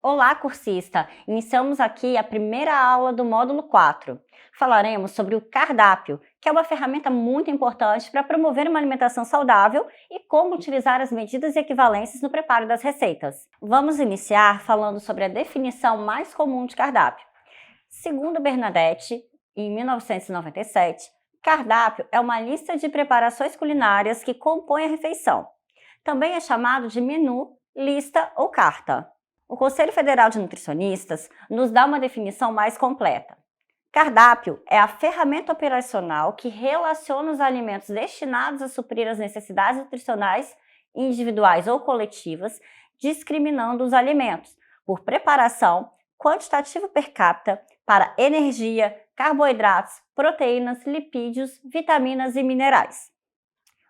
Olá, cursista! Iniciamos aqui a primeira aula do módulo 4. Falaremos sobre o cardápio, que é uma ferramenta muito importante para promover uma alimentação saudável e como utilizar as medidas e equivalências no preparo das receitas. Vamos iniciar falando sobre a definição mais comum de cardápio. Segundo Bernadette, em 1997, cardápio é uma lista de preparações culinárias que compõe a refeição. Também é chamado de menu, lista ou carta. O Conselho Federal de Nutricionistas nos dá uma definição mais completa. Cardápio é a ferramenta operacional que relaciona os alimentos destinados a suprir as necessidades nutricionais individuais ou coletivas, discriminando os alimentos por preparação, quantitativo per capita, para energia, carboidratos, proteínas, lipídios, vitaminas e minerais.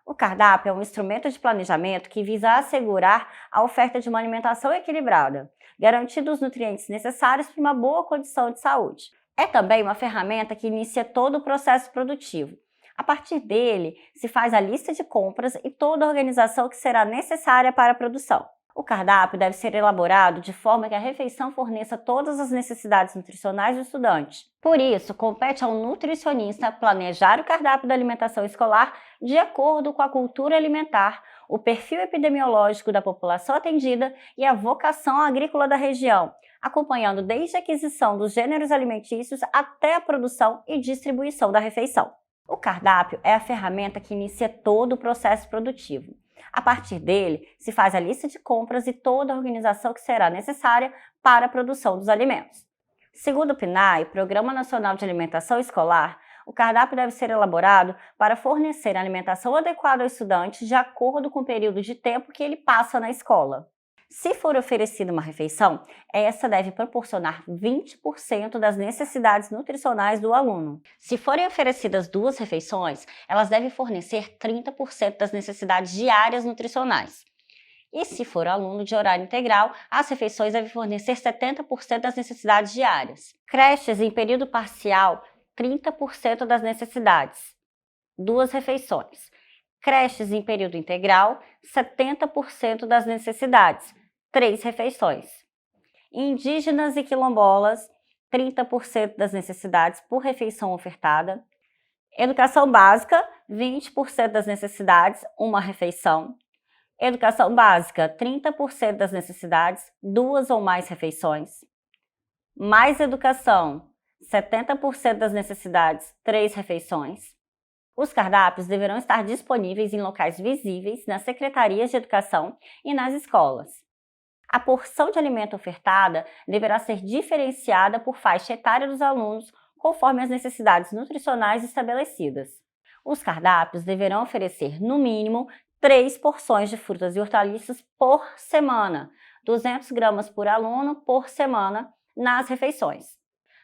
O cardápio é um instrumento de planejamento que visa assegurar a oferta de uma alimentação equilibrada, garantindo os nutrientes necessários para uma boa condição de saúde. É também uma ferramenta que inicia todo o processo produtivo. A partir dele, se faz a lista de compras e toda a organização que será necessária para a produção. O cardápio deve ser elaborado de forma que a refeição forneça todas as necessidades nutricionais do estudante. Por isso, compete ao nutricionista planejar o cardápio da alimentação escolar de acordo com a cultura alimentar, o perfil epidemiológico da população atendida e a vocação agrícola da região, acompanhando desde a aquisição dos gêneros alimentícios até a produção e distribuição da refeição. O cardápio é a ferramenta que inicia todo o processo produtivo. A partir dele, se faz a lista de compras e toda a organização que será necessária para a produção dos alimentos. Segundo o PNAE, Programa Nacional de Alimentação Escolar, o cardápio deve ser elaborado para fornecer a alimentação adequada ao estudante de acordo com o período de tempo que ele passa na escola. Se for oferecida uma refeição, essa deve proporcionar 20% das necessidades nutricionais do aluno. Se forem oferecidas 2 refeições, elas devem fornecer 30% das necessidades diárias nutricionais. E se for aluno de horário integral, as refeições devem fornecer 70% das necessidades diárias. Creches em período parcial, 30% das necessidades, 2 refeições. Creches em período integral, 70% das necessidades, 3 refeições. Indígenas e quilombolas, 30% das necessidades por refeição ofertada. Educação básica, 20% das necessidades, 1 refeição. Educação básica, 30% das necessidades, 2 ou mais refeições. Mais educação, 70% das necessidades, 3 refeições. Os cardápios deverão estar disponíveis em locais visíveis nas secretarias de educação e nas escolas. A porção de alimento ofertada deverá ser diferenciada por faixa etária dos alunos, conforme as necessidades nutricionais estabelecidas. Os cardápios deverão oferecer, no mínimo, 3 porções de frutas e hortaliças por semana, 200 gramas por aluno por semana, nas refeições.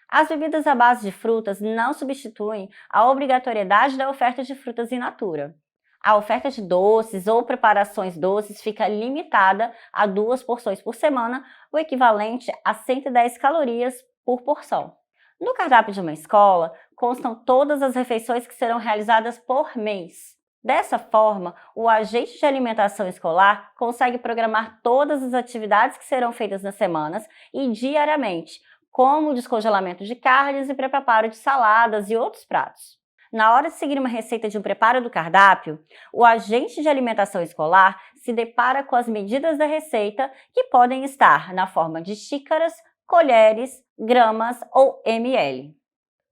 As bebidas à base de frutas não substituem a obrigatoriedade da oferta de frutas in natura. A oferta de doces ou preparações doces fica limitada a 2 porções por semana, o equivalente a 110 calorias por porção. No cardápio de uma escola, constam todas as refeições que serão realizadas por mês. Dessa forma, o agente de alimentação escolar consegue programar todas as atividades que serão feitas nas semanas e diariamente, como o descongelamento de carnes e preparo de saladas e outros pratos. Na hora de seguir uma receita de um preparo do cardápio, o agente de alimentação escolar se depara com as medidas da receita, que podem estar na forma de xícaras, colheres, gramas ou ml.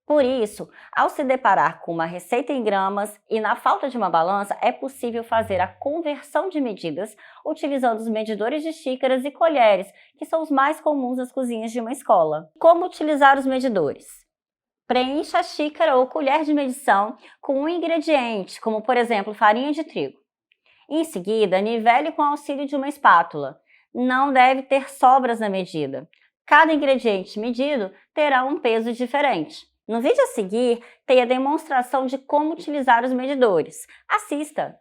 Por isso, ao se deparar com uma receita em gramas e na falta de uma balança, é possível fazer a conversão de medidas utilizando os medidores de xícaras e colheres, que são os mais comuns nas cozinhas de uma escola. Como utilizar os medidores? Preencha a xícara ou colher de medição com um ingrediente, como por exemplo farinha de trigo. Em seguida, nivele com o auxílio de uma espátula. Não deve ter sobras na medida. Cada ingrediente medido terá um peso diferente. No vídeo a seguir, tem a demonstração de como utilizar os medidores. Assista!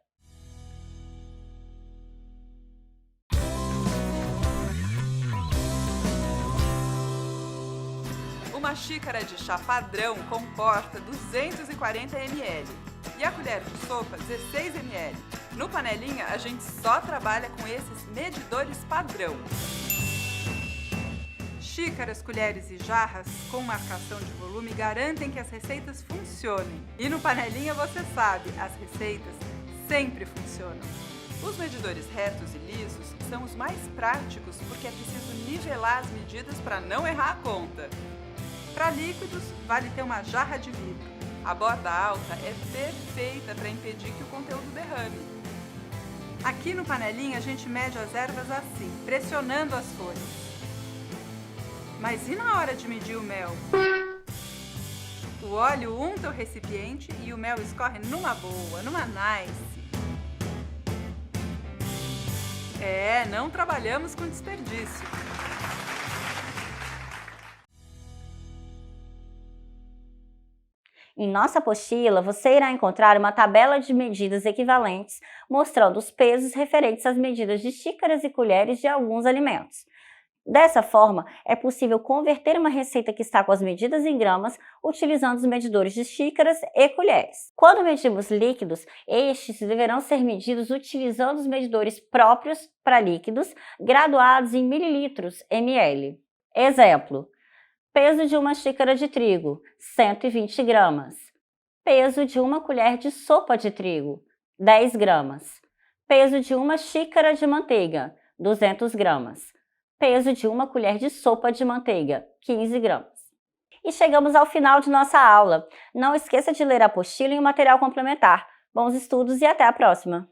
Uma xícara de chá padrão comporta 240 ml e a colher de sopa 16 ml. No Panelinha, a gente só trabalha com esses medidores padrão. Xícaras, colheres e jarras com marcação de volume garantem que as receitas funcionem. E no Panelinha você sabe, as receitas sempre funcionam. Os medidores retos e lisos são os mais práticos porque é preciso nivelar as medidas para não errar a conta. Para líquidos, vale ter uma jarra de vidro. A borda alta é perfeita para impedir que o conteúdo derrame. Aqui no Panelinha a gente mede as ervas assim, pressionando as folhas. Mas e na hora de medir o mel? O óleo unta o recipiente e o mel escorre numa boa, numa nice. Não trabalhamos com desperdício. Em nossa apostila, você irá encontrar uma tabela de medidas equivalentes, mostrando os pesos referentes às medidas de xícaras e colheres de alguns alimentos. Dessa forma, é possível converter uma receita que está com as medidas em gramas utilizando os medidores de xícaras e colheres. Quando medimos líquidos, estes deverão ser medidos utilizando os medidores próprios para líquidos, graduados em mililitros ml. Exemplo: peso de uma xícara de trigo, 120 gramas. Peso de uma colher de sopa de trigo, 10 gramas. Peso de uma xícara de manteiga, 200 gramas. Peso de uma colher de sopa de manteiga, 15 gramas. E chegamos ao final de nossa aula. Não esqueça de ler a apostila e o material complementar. Bons estudos e até a próxima!